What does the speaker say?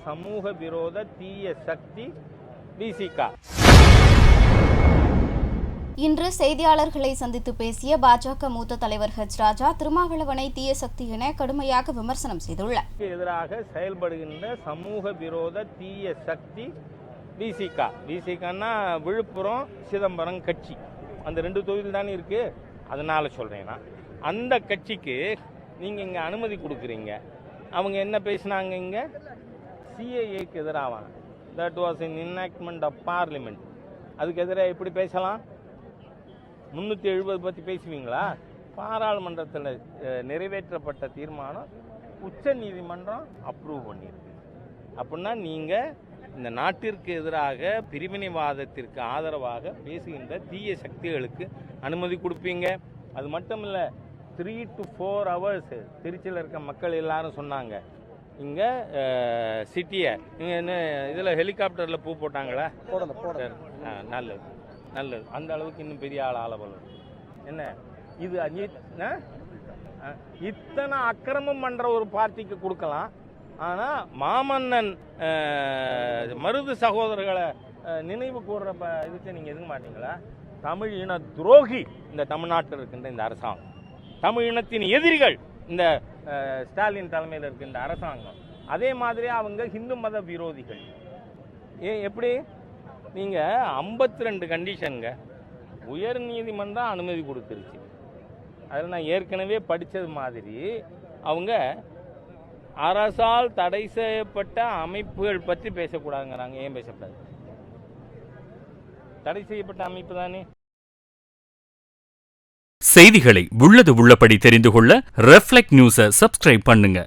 சமூக விரோத தீய சக்தி விசிக. இன்று செய்தியாளர்களை சந்தித்து பேசிய பாஜக மூத்த தலைவர் ஹெச் ராஜா திருமாவளவனை தீய சக்தி என கடுமையாக விமர்சனம் செய்துள்ளார். எதிராக செயல்படுகின்ற சமூக விரோத தீய சக்தி விசிக. விசிகன்னா விழுப்புரம் சிதம்பரம் கட்சி, அந்த 2 தொகுதியில் தானே இருக்கு. அதனால சொல்றேன்னா அந்த கட்சிக்கு நீங்க இங்க அனுமதி கொடுக்குறீங்க. அவங்க என்ன பேசினாங்க இங்க? சிஏஏக்கு எதிராக, that was in enactment of parliament. அதுக்கு எதிராக எப்படி பேசலாம்? 370 பற்றி பேசுவீங்களா? பாராளுமன்றத்தில் நிறைவேற்றப்பட்ட தீர்மானம் உச்ச நீதிமன்றம் அப்ரூவ் பண்ணியிருக்கு. அப்படின்னா நீங்கள் இந்த நாட்டிற்கு எதிராக பிரிவினைவாதத்திற்கு ஆதரவாக பேசுகின்ற தீய சக்திகளுக்கு அனுமதி கொடுப்பீங்க. அது மட்டும் இல்லை, 3 to 4 hours திருச்சியில் இருக்க மக்கள் எல்லாரும் சொன்னாங்க, இங்கே சிட்டியை இங்கே என்ன இதில் ஹெலிகாப்டரில் பூ போட்டாங்களா? நல்லது நல்லது. அந்த அளவுக்கு இன்னும் பெரிய ஆளவல் என்ன இது? இத்தனை அக்கிரமம் பண்ணுற ஒரு பார்ட்டிக்கு கொடுக்கலாம். ஆனால் மாமன்னன் மருது சகோதரர்களை நினைவு கூறுற இதுக்கு நீங்கள் எதுங்க மாட்டீங்களா? தமிழ் இன துரோகி இந்த தமிழ்நாட்டில் இருக்கின்ற இந்த அரசாங்கம், தமிழ் இனத்தின் எதிரிகள் இந்த ஸ்டாலின் தலைமையில் இருக்கின்ற அரசாங்கம். அதே மாதிரி அவங்க ஹிந்து மத விரோதிகள். எப்படி நீங்கள் 52 கண்டிஷனுங்க உயர் நீதிமன்றம் அனுமதி கொடுத்துருச்சு. அதில் நான் ஏற்கனவே படித்தது மாதிரி அவங்க அரசால் தடை செய்யப்பட்ட அமைப்புகள் பற்றி பேசக்கூடாதுங்கிறாங்க. ஏன் பேசக்கூடாது? தடை செய்யப்பட்ட அமைப்பு தானே. செய்திகளை உள்ளது உள்ளபடி தெரிந்து கொள்ள ரெஃப்ளெக்ட் நியூஸை சப்ஸ்கிரைப் பண்ணுங்க.